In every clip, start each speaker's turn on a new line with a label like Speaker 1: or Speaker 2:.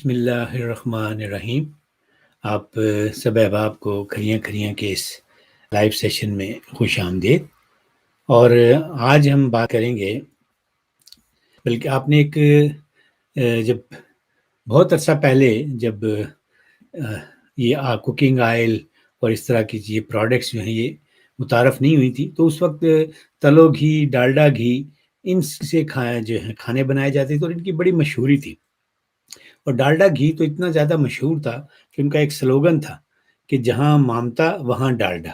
Speaker 1: بسم اللہ الرحمن الرحیم۔ آپ سب احباب کو کھریاں کھریاں کے اس لائیو سیشن میں خوش آمدید۔ اور آج ہم بات کریں گے، بلکہ آپ نے ایک جب بہت عرصہ پہلے جب یہ کوکنگ آئل اور اس طرح کی یہ پروڈکٹس جو ہیں یہ متعارف نہیں ہوئی تھی، تو اس وقت تلو گھی، ڈالڈا گھی، ان سے جو ہے کھانے بنائے جاتے تھے اور ان کی بڑی مشہوری تھی۔ اور ڈالڈا گھی تو اتنا زیادہ مشہور تھا کہ ان کا ایک سلوگن تھا کہ جہاں مامتا وہاں ڈالڈا۔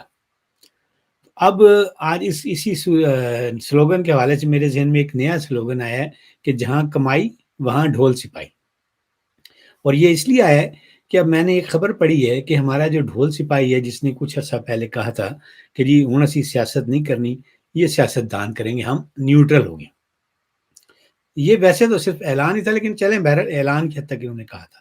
Speaker 1: اب آج اسی سلوگن کے حوالے سے میرے ذہن میں ایک نیا سلوگن آیا ہے کہ جہاں کمائی وہاں ڈھول سپاہی۔ اور یہ اس لیے آیا ہے کہ اب میں نے ایک خبر پڑھی ہے کہ ہمارا جو ڈھول سپاہی ہے، جس نے کچھ عرصہ پہلے کہا تھا کہ جی ہوں اسی سیاست نہیں کرنی، یہ سیاست دان کریں گے، ہم نیوٹرل ہو گئے۔ یہ ویسے تو صرف اعلان ہی تھا، لیکن چلیں بہرحال اعلان کی حد تک انہوں نے کہا تھا۔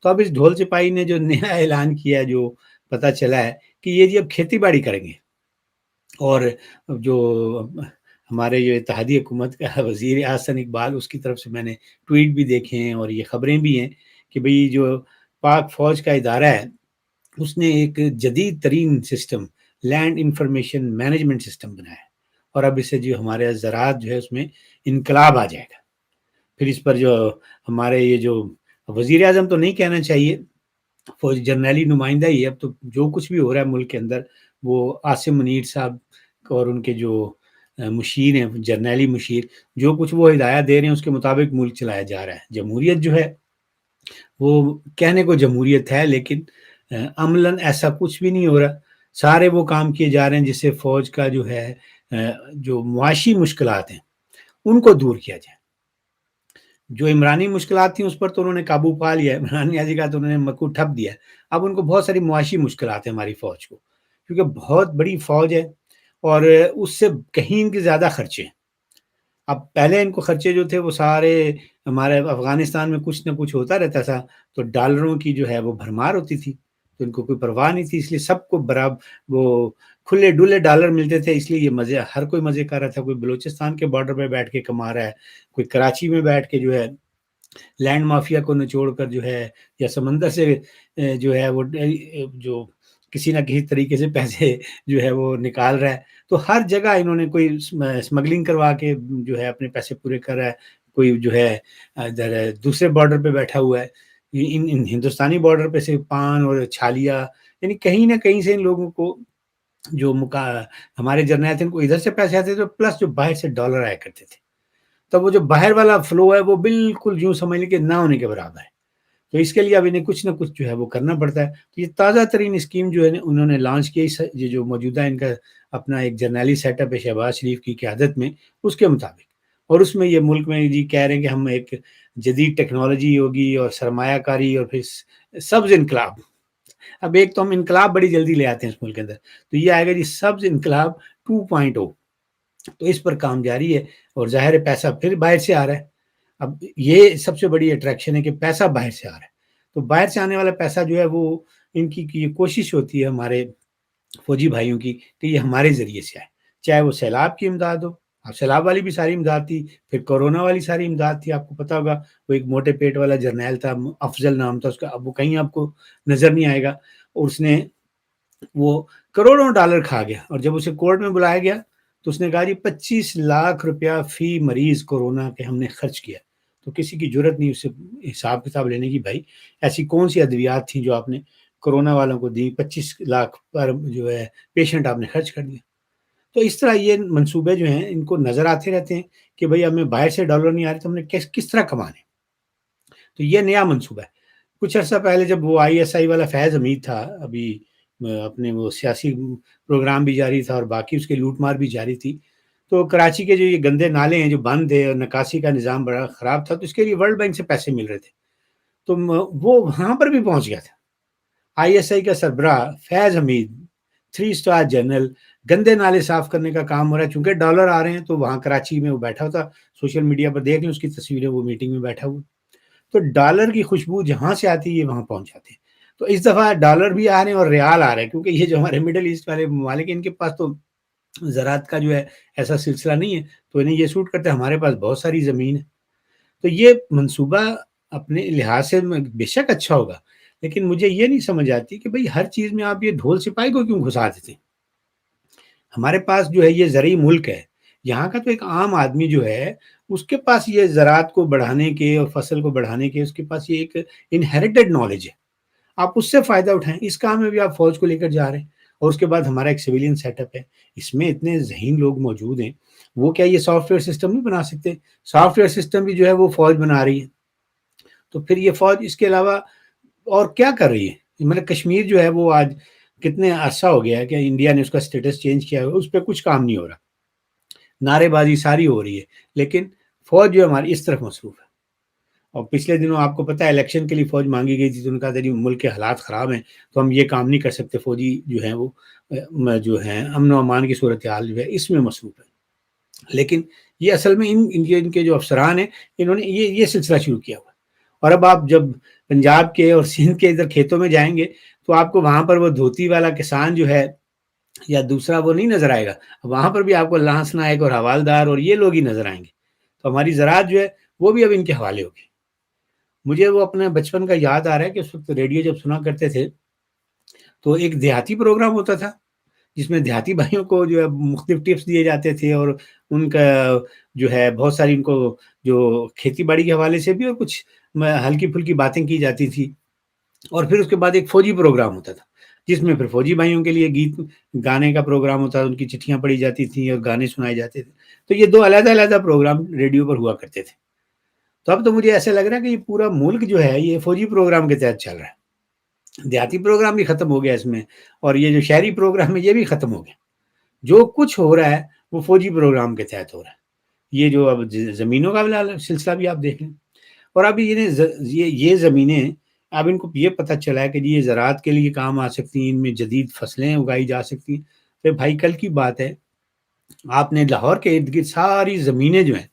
Speaker 1: تو اب اس ڈھول سپاہی نے جو نیا اعلان کیا ہے، جو پتہ چلا ہے کہ یہ جی اب کھیتی باڑی کریں گے۔ اور جو ہمارے جو اتحادی حکومت کا وزیر احسن اقبال، اس کی طرف سے میں نے ٹویٹ بھی دیکھے ہیں اور یہ خبریں بھی ہیں کہ بھئی جو پاک فوج کا ادارہ ہے، اس نے ایک جدید ترین system land information management system بنایا ہے، اور اب اسے جو ہمارے زراعت جو ہے اس میں انقلاب آ جائے گا۔ پھر اس پر جو ہمارے یہ جو وزیر اعظم تو نہیں کہنا چاہیے، فوج جرنیلی نمائندہ ہی ہے، اب تو جو کچھ بھی ہو رہا ہے ملک کے اندر، وہ عاصم منیر صاحب اور ان کے جو مشیر ہیں، جرنیلی مشیر، جو کچھ وہ ہدایات دے رہے ہیں اس کے مطابق ملک چلایا جا رہا ہے۔ جمہوریت جو ہے وہ کہنے کو جمہوریت ہے، لیکن عملاً ایسا کچھ بھی نہیں ہو رہا۔ سارے وہ کام کیے جا رہے ہیں جس سے فوج کا جو ہے جو معاشی مشکلات ہیں ان کو دور کیا جائے۔ جو عمرانی مشکلات تھیں اس پر تو انہوں نے قابو پا لیا ہے، عمران نیازی کا تو انہوں نے مکو ٹھپ دیا ہے۔ اب ان کو بہت ساری معاشی مشکلات ہیں ہماری فوج کو، کیونکہ بہت بڑی فوج ہے اور اس سے کہیں کے زیادہ خرچے ہیں۔ اب پہلے ان کو خرچے جو تھے وہ سارے ہمارے افغانستان میں کچھ نہ کچھ ہوتا رہتا تھا، تو ڈالروں کی جو ہے وہ بھرمار ہوتی تھی، تو ان کو کوئی پرواہ نہیں تھی، اس لیے سب کو برابر وہ کھلے ڈلے ڈالر ملتے تھے، اس لیے یہ مزے ہر کوئی مزے کر رہا تھا۔ کوئی بلوچستان کے بارڈر پہ بیٹھ کے کما رہا ہے، کوئی کراچی میں بیٹھ کے جو ہے لینڈ مافیا کو نچوڑ کر جو ہے، یا سمندر سے جو ہے وہ جو کسی نہ کسی طریقے سے پیسے جو ہے وہ نکال رہا ہے۔ تو ہر جگہ انہوں نے کوئی اسمگلنگ کروا کے جو ہے اپنے پیسے پورے کر رہا ہے، کوئی جو ہے ادھر دوسرے بارڈر پہ بیٹھا ہوا ہے، ان ہندوستانی بارڈر پہ سے پان اور چھالیاں، یعنی کہیں نہ کہیں سے ان لوگوں کو جو ہمارے جرنیل تھے ان کو ادھر سے پیسے آتے تھے، پلس جو باہر سے ڈالر آیا کرتے تھے، تو وہ جو باہر والا فلو ہے وہ بالکل یوں سمجھ لیں کہ نہ ہونے کے برابر ہے۔ تو اس کے لیے اب انہیں کچھ نہ کچھ جو ہے وہ کرنا پڑتا ہے۔ تو یہ تازہ ترین اسکیم جو ہے انہوں نے لانچ کی، یہ جو موجودہ ان کا اپنا ایک جرنیلی سیٹ اپ ہے شہباز شریف کی قیادت میں، اس کے مطابق، اور اس میں یہ ملک میں جی کہہ رہے ہیں کہ ہم ایک جدید ٹیکنالوجی ہوگی اور سرمایہ کاری اور پھر سبز انقلاب۔ اب ایک تو ہم انقلاب بڑی جلدی لے آتے ہیں اس ملک کے اندر، تو یہ آئے گا جی سبز انقلاب 2.0۔ تو اس پر کام جاری ہے، اور ظاہر پیسہ پھر باہر سے آ رہا ہے۔ اب یہ سب سے بڑی اٹریکشن ہے کہ پیسہ باہر سے آ رہا ہے، تو باہر سے آنے والا پیسہ جو ہے وہ ان کی یہ کوشش ہوتی ہے ہمارے فوجی بھائیوں کی کہ یہ ہمارے ذریعے سے آئے، چاہے وہ سیلاب کی امداد ہو۔ اب سیلاب والی بھی ساری امداد تھی، پھر کورونا والی ساری امداد تھی، آپ کو پتا ہوگا وہ ایک موٹے پیٹ والا جرنیل تھا، افضل نام تھا اس کا، اب وہ کہیں آپ کو نظر نہیں آئے گا، اور اس نے وہ کروڑوں ڈالر کھا گیا، اور جب اسے کورٹ میں بلایا گیا تو اس نے کہا جی 25 لاکھ روپیہ فی مریض کورونا کے ہم نے خرچ کیا۔ تو کسی کی جرت نہیں اس سے حساب کتاب لینے کی، بھائی ایسی کون سی ادویات تھیں جو آپ نے کورونا والوں کو دی، 25 لاکھ پر جو ہے پیشنٹ آپ نے خرچ کر دیا۔ تو اس طرح یہ منصوبے جو ہیں ان کو نظر آتے رہتے ہیں کہ بھئی ہمیں باہر سے ڈالر نہیں آ رہے تو ہم نے کس طرح کمانے۔ تو یہ نیا منصوبہ ہے۔ کچھ عرصہ پہلے جب وہ ISI والا فیض حمید تھا، ابھی اپنے وہ سیاسی پروگرام بھی جاری تھا اور باقی اس کے لوٹ مار بھی جاری تھی، تو کراچی کے جو یہ گندے نالے ہیں جو بند تھے اور نکاسی کا نظام بڑا خراب تھا، تو اس کے لیے ورلڈ بینک سے پیسے مل رہے تھے، تو وہ وہاں پر بھی پہنچ گیا تھا۔ ISI کا سربراہ فیض حمید 3 اسٹار جنرل، گندے نالے صاف کرنے کا کام ہو رہا ہے، چونکہ ڈالر آ رہے ہیں تو وہاں کراچی میں وہ بیٹھا ہوتا، سوشل میڈیا پر دیکھ لیں اس کی تصویریں، وہ میٹنگ میں بیٹھا ہوا، تو ڈالر کی خوشبو جہاں سے آتی ہے یہ وہاں پہنچ جاتے ہیں۔ تو اس دفعہ ڈالر بھی آ رہے ہیں اور ریال آ رہے ہیں، کیونکہ یہ جو ہمارے مڈل ایسٹ والے ممالک ہیں ان کے پاس تو زراعت کا جو ہے ایسا سلسلہ نہیں ہے، تو انہیں یہ سوٹ کرتا ہے، ہمارے پاس بہت ساری زمین ہے۔ تو یہ منصوبہ اپنے لحاظ سے بے شک اچھا ہوگا، لیکن مجھے یہ نہیں سمجھ آتی کہ بھئی ہر چیز میں آپ یہ ڈھول سپاہی کو کیوں گھسا دیتے ہیں؟ ہمارے پاس جو ہے یہ زرعی ملک ہے، یہاں کا تو ایک عام آدمی جو ہے، اس کے پاس یہ زراعت کو بڑھانے کے اور فصل کو بڑھانے کے اس کے پاس یہ ایک انہیریٹڈ نالج ہے۔ آپ اس سے فائدہ اٹھائیں، اس کام میں بھی آپ فوج کو لے کر جا رہے ہیں، اور اس کے بعد ہمارا ایک سویلین سیٹ اپ ہے، اس میں اتنے ذہین لوگ موجود ہیں، وہ کیا یہ سافٹ ویئر سسٹم نہیں بنا سکتے؟ سافٹ ویئر سسٹم بھی جو ہے وہ فوج بنا رہی ہے، تو پھر یہ فوج اس کے علاوہ اور کیا کر رہی ہے؟ مطلب کشمیر جو ہے وہ آج کتنے عرصہ ہو گیا ہے کہ انڈیا نے اس کا اسٹیٹس چینج کیا ہے، اس پہ کچھ کام نہیں ہو رہا، نعرے بازی ساری ہو رہی ہے، لیکن فوج جو ہے ہماری اس طرف مصروف ہے۔ اور پچھلے دنوں آپ کو پتہ ہے الیکشن کے لیے فوج مانگی گئی تھی، تو ان کا تھا جی ملک کے حالات خراب ہیں تو ہم یہ کام نہیں کر سکتے، فوجی جو ہیں وہ جو ہیں امن و امان کی صورتحال جو ہے اس میں مصروف ہے۔ لیکن یہ اصل میں ان کے جو افسران ہیں، انہوں نے یہ سلسلہ شروع کیا ہوا ہے۔ اور اب آپ جب پنجاب کے اور سندھ کے ادھر کھیتوں میں جائیں گے تو آپ کو وہاں پر وہ دھوتی والا کسان جو ہے یا دوسرا وہ نہیں نظر آئے گا، وہاں پر بھی آپ کو لانس نائک اور حوالدار اور یہ لوگ ہی نظر آئیں گے۔ تو ہماری زراعت جو ہے وہ بھی اب ان کے حوالے ہوگی۔ مجھے وہ اپنے بچپن کا یاد آ رہا ہے کہ اس وقت ریڈیو جب سنا کرتے تھے تو ایک دیہاتی پروگرام ہوتا تھا، جس میں دیہاتی بھائیوں کو جو ہے مختلف ٹپس دیے جاتے تھے، اور ان کا جو ہے بہت ساری ان کو جو کھیتی باڑی کے حوالے سے بھی اور کچھ ہلکی پھلکی باتیں کی جاتی تھی۔ اور پھر اس کے بعد ایک فوجی پروگرام ہوتا تھا، جس میں پھر فوجی بھائیوں کے لیے گیت گانے کا پروگرام ہوتا تھا، ان کی چٹھیاں پڑھی جاتی تھیں اور گانے سنائے جاتے تھے۔ تو یہ دو علیحدہ علیحدہ پروگرام ریڈیو پر ہوا کرتے تھے۔ تو اب تو مجھے ایسا لگ رہا ہے کہ یہ پورا ملک جو ہے یہ فوجی پروگرام کے تحت چل رہا ہے، دیہاتی پروگرام بھی ختم ہو گیا اس میں، اور یہ جو شہری پروگرام ہے یہ بھی ختم ہو گیا۔ جو کچھ ہو رہا ہے وہ فوجی پروگرام کے تحت ہو رہا ہے۔ یہ جو اب زمینوں کا سلسلہ بھی آپ دیکھ لیں، اور اب یہ زمینیں اب ان کو یہ پتہ چلا ہے کہ جی یہ زراعت کے لیے کام آ سکتی ہیں، ان میں جدید فصلیں اگائی جا سکتی ہیں۔ پھر بھائی کل کی بات ہے، آپ نے لاہور کے ارد گرد ساری زمینیں جو ہیں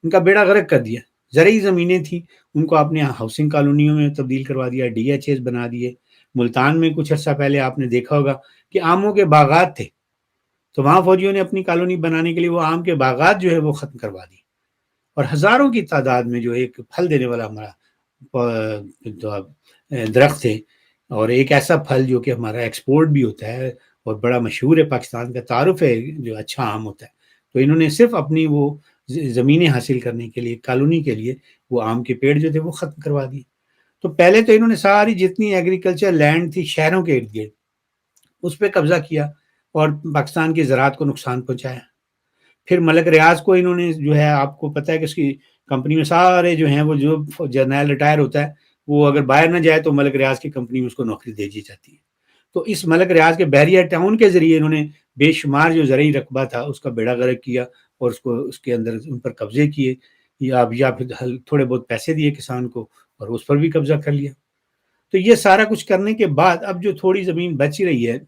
Speaker 1: ان کا بیڑا غرق کر دیا۔ زرعی زمینیں تھیں، ان کو آپ نے ہاؤسنگ کالونیوں میں تبدیل کروا دیا، ڈی ایچ ایز بنا دیے۔ ملتان میں کچھ عرصہ پہلے آپ نے دیکھا ہوگا کہ آموں کے باغات تھے، تو وہاں فوجیوں نے اپنی کالونی بنانے کے لیے وہ آم کے باغات جو ہے وہ ختم کروا دی، اور ہزاروں کی تعداد میں جو ایک پھل دینے والا ہمارا درخت ہے، اور ایک ایسا پھل جو کہ ہمارا ایکسپورٹ بھی ہوتا ہے اور بڑا مشہور ہے، پاکستان کا تعارف ہے جو اچھا آم ہوتا ہے، تو انہوں نے صرف اپنی وہ زمینیں حاصل کرنے کے لیے، کالونی کے لیے، وہ آم کے پیڑ جو تھے وہ ختم کروا دیے۔ تو پہلے تو انہوں نے ساری جتنی ایگریکلچر لینڈ تھی شہروں کے ارد گرد اس پہ قبضہ کیا اور پاکستان کی زراعت کو نقصان پہنچایا۔ پھر ملک ریاض کو انہوں نے جو ہے، آپ کو پتہ ہے کہ اس کی کمپنی میں سارے جو ہیں وہ جو جرنیل ریٹائر ہوتا ہے وہ اگر باہر نہ جائے تو ملک ریاض کی کمپنی میں اس کو نوکری دے دی جاتی ہے۔ تو اس ملک ریاض کے بحریہ ٹاؤن کے ذریعے انہوں نے بے شمار جو زرعی رقبہ تھا اس کا بیڑا غرق کیا، اور اس کے اندر ان پر قبضے کیے، یا پھر تھوڑے بہت پیسے دیے کسان کو اور اس پر بھی قبضہ کر لیا۔ تو یہ سارا کچھ کرنے کے بعد اب جو تھوڑی زمین بچ رہی ہے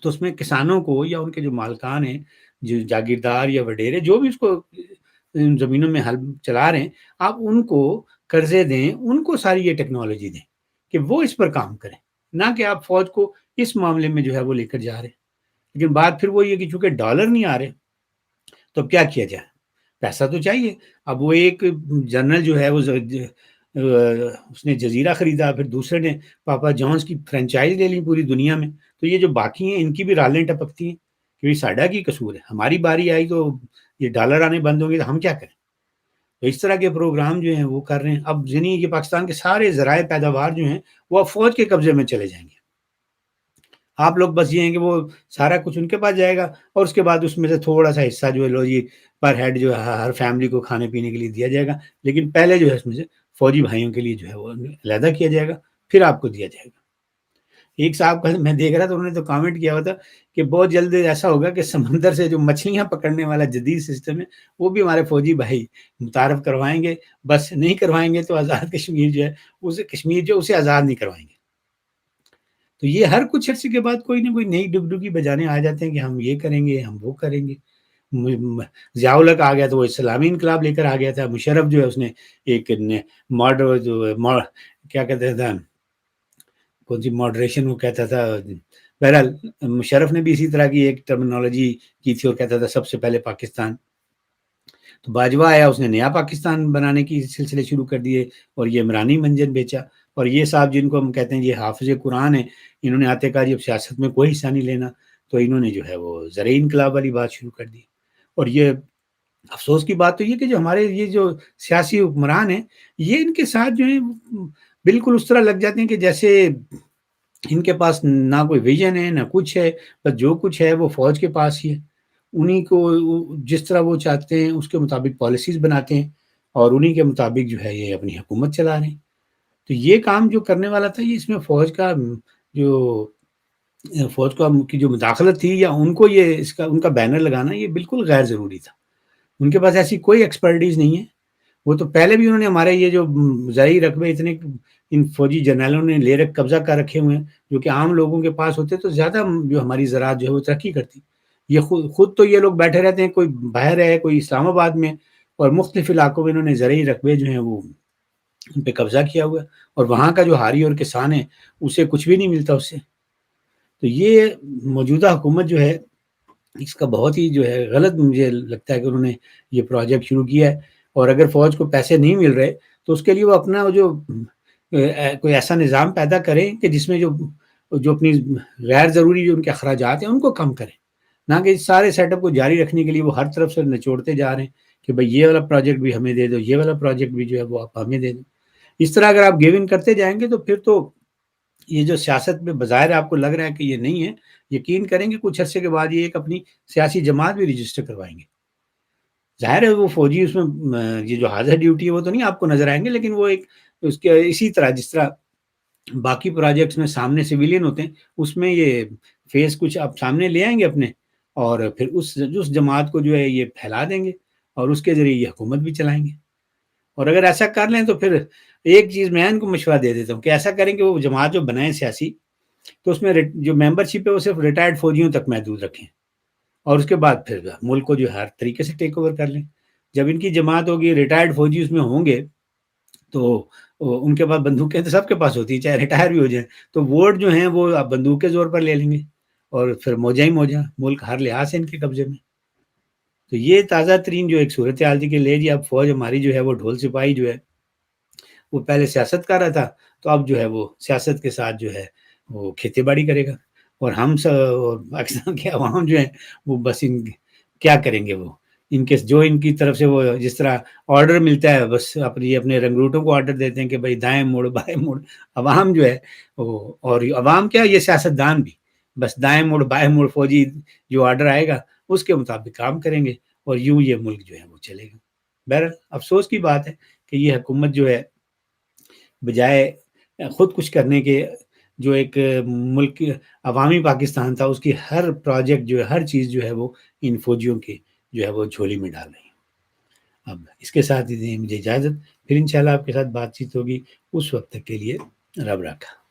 Speaker 1: تو اس میں کسانوں کو یا ان کے جو مالکان ہیں، جو جاگیردار یا وڈیرے جو بھی اس کو ان زمینوں میں ہل چلا رہے ہیں، آپ ان کو قرضے دیں، ان کو ساری یہ ٹیکنالوجی دیں کہ وہ اس پر کام کریں، نہ کہ آپ فوج کو اس معاملے میں جو ہے وہ لے کر جا رہے ہیں۔ لیکن بات پھر وہ یہ کہ چونکہ ڈالر نہیں آ رہے تو اب کیا کیا جائے؟ پیسہ تو چاہیے۔ اب وہ ایک جنرل جو ہے وہ اس نے جزیرہ خریدا، پھر دوسرے نے پاپا جونز کی فرنچائز لے لی پوری دنیا میں، تو یہ جو باقی ہیں ان کی بھی رالیں ٹپکتی ہیں کہ یہ ساڈا کی قصور ہے، ہماری باری آئی تو یہ ڈالر آنے بند ہوں گے تو ہم کیا کریں؟ تو اس طرح کے پروگرام جو ہیں وہ کر رہے ہیں۔ اب یعنی کہ پاکستان کے سارے ذرائع پیداوار جو ہیں وہ اب فوج کے قبضے میں چلے جائیں گے۔ آپ لوگ بس یہ ہیں کہ وہ سارا کچھ ان کے پاس جائے گا، اور اس کے بعد اس میں سے تھوڑا سا حصہ جو ہے لو جی پر ہیڈ جو ہے ہر فیملی کو کھانے پینے کے لیے دیا جائے گا، لیکن پہلے جو ہے اس میں سے فوجی بھائیوں کے لیے جو ہے وہ علیحدہ کیا جائے گا، پھر آپ کو دیا جائے گا۔ ایک صاحب کا میں دیکھ رہا تھا، انہوں نے تو کامنٹ کیا ہوا تھا کہ بہت جلد ایسا ہوگا کہ سمندر سے جو مچھلیاں پکڑنے والا جدید سسٹم ہے وہ بھی ہمارے فوجی بھائی متعارف کروائیں گے، بس نہیں کروائیں گے تو آزاد کشمیر جو ہے اسے آزاد نہیں کروائیں گے۔ تو یہ ہر کچھ عرصے کے بعد کوئی نہ کوئی نئی ڈگڈگی بجانے آ جاتے ہیں کہ ہم یہ کریں گے، ہم وہ کریں گے۔ ضیاء الحق آ گیا تو وہ اسلامی انقلاب لے کر آ گیا تھا، مشرف جو ہے اس نے ایک کیا کہتے تھے، کون سی ماڈریشن وہ کہتا تھا، بہرحال مشرف نے بھی اسی طرح کی ایک ٹرمنالوجی کی تھی اور کہتا تھا سب سے پہلے پاکستان۔ تو باجوہ آیا، اس نے نیا پاکستان بنانے کی سلسلے شروع کر دیے، اور یہ عمرانی منجن بیچا. اور یہ صاحب جن کو ہم کہتے ہیں یہ حافظ قرآن ہیں، انہوں نے آتے کہا جی اب سیاست میں کوئی حصہ نہیں لینا، تو انہوں نے جو ہے وہ زرعی انقلاب والی بات شروع کر دی. اور یہ افسوس کی بات تو یہ کہ جو ہمارے یہ جو سیاسی حکمران ہیں، یہ ان کے ساتھ جو ہے بالکل اس طرح لگ جاتے ہیں کہ جیسے ان کے پاس نہ کوئی ویژن ہے نہ کچھ ہے، بس جو کچھ ہے وہ فوج کے پاس ہی ہے. انہی کو جس طرح وہ چاہتے ہیں اس کے مطابق پالیسیز بناتے ہیں، اور انہی کے مطابق جو ہے یہ اپنی حکومت چلا رہے ہیں. تو یہ کام جو کرنے والا تھا، یہ اس میں جو فوج کی جو مداخلت تھی، یا ان کو یہ ان کا بینر لگانا، یہ بالکل غیر ضروری تھا. ان کے پاس ایسی کوئی ایکسپرٹیز نہیں ہے. وہ تو پہلے بھی انہوں نے ہمارے یہ جو زرعی رقبے اتنے ان فوجی جرنیلوں نے قبضہ کر رکھے ہوئے ہیں، جو کہ عام لوگوں کے پاس ہوتے تو زیادہ جو ہماری زراعت جو ہے وہ ترقی کرتی. یہ خود تو یہ لوگ بیٹھے رہتے ہیں، کوئی باہر ہے، کوئی اسلام آباد میں، اور مختلف علاقوں میں انہوں نے زرعی رقبے جو ہیں وہ ان پہ قبضہ کیا ہوا ہے، اور وہاں کا جو حاری اور کسان ہے اسے کچھ بھی نہیں ملتا اس سے. تو یہ موجودہ حکومت جو ہے، اس کا بہت ہی جو ہے غلط مجھے لگتا ہے کہ انہوں نے یہ پروجیکٹ شروع کیا ہے. اور اگر فوج کو پیسے نہیں مل رہے تو اس کے لیے وہ اپنا جو کوئی ایسا نظام پیدا کریں کہ جس میں جو اپنی غیر ضروری جو ان کے اخراجات ہیں ان کو کم کریں، نہ کہ اس سارے سیٹ اپ کو جاری رکھنے کے لیے وہ ہر طرف سے نچوڑتے جا رہے ہیں کہ بھئی یہ والا پروجیکٹ بھی ہمیں دے دو، یہ والا پروجیکٹ بھی جو ہے وہ آپ ہمیں دے دو. اس طرح اگر آپ گیو ان کرتے جائیں گے تو پھر تو یہ جو سیاست میں بظاہر آپ کو لگ رہا ہے کہ یہ نہیں ہے، یقین کریں گے کچھ عرصے کے بعد یہ ایک اپنی سیاسی جماعت بھی رجسٹر کروائیں گے. ظاہر ہے وہ فوجی اس میں یہ جو حاضر ڈیوٹی ہے وہ تو نہیں آپ کو نظر آئیں گے، لیکن وہ ایک اس کے اسی طرح جس طرح باقی پروجیکٹس میں سامنے سویلین ہوتے ہیں، اس میں یہ فیس کچھ آپ سامنے لے آئیں گے اپنے، اور پھر اس جماعت کو جو ہے یہ پھیلا دیں گے، اور اس کے ذریعے یہ حکومت بھی چلائیں گے. اور اگر ایسا کر لیں تو پھر ایک چیز میں ان کو مشورہ دے دیتا ہوں کہ ایسا کریں کہ وہ جماعت جو بنائیں سیاسی، تو اس میں جو ممبر شپ ہے وہ صرف ریٹائرڈ فوجیوں تک محدود رکھیں، اور اس کے بعد پھر ملک کو جو ہر طریقے سے ٹیک اوور کر لیں. جب ان کی جماعت ہوگی، ریٹائرڈ فوجی اس میں ہوں گے، تو ان کے پاس بندوقیں تو سب کے پاس ہوتی ہیں، چاہے ریٹائر بھی ہو جائیں، تو ووٹ جو ہیں وہ آپ بندوق کے زور پر لے لیں گے، اور پھر موجہ ہی موجہ، ملک ہر لحاظ سے ان کے قبضے میں. تو یہ تازہ ترین جو ایک صورتحال تھی کہ لے جی اب فوج ہماری جو ہے وہ ڈھول سپاہی جو ہے وہ پہلے سیاست کر رہا تھا، تو اب جو ہے وہ سیاست کے ساتھ جو ہے وہ کھیتی باڑی کرے گا. اور ہم سب پاکستان کے عوام جو ہیں وہ بس کیا کریں گے، وہ ان کے جو ان کی طرف سے وہ جس طرح آرڈر ملتا ہے، بس اپنے رنگروٹوں کو آرڈر دیتے ہیں کہ بھائی دائیں موڑ بائیں موڑ. عوام جو ہے وہ، اور عوام کیا، یہ سیاست دان بھی بس دائیں موڑ بائیں موڑ، فوجی جو آرڈر آئے گا اس کے مطابق کام کریں گے، اور یوں یہ ملک جو ہے وہ چلے گا. بہرحال افسوس کی بات ہے کہ یہ حکومت جو ہے بجائے خود کچھ کرنے کے، جو ایک ملک عوامی پاکستان تھا، اس کی ہر پروجیکٹ جو ہے، ہر چیز جو ہے وہ ان فوجیوں کی جو ہے وہ جھولی میں ڈال رہی ہے. اب اس کے ساتھ ہی دیں مجھے اجازت، پھر انشاءاللہ آپ کے ساتھ بات چیت ہوگی. اس وقت تک کے لیے رب رکھا.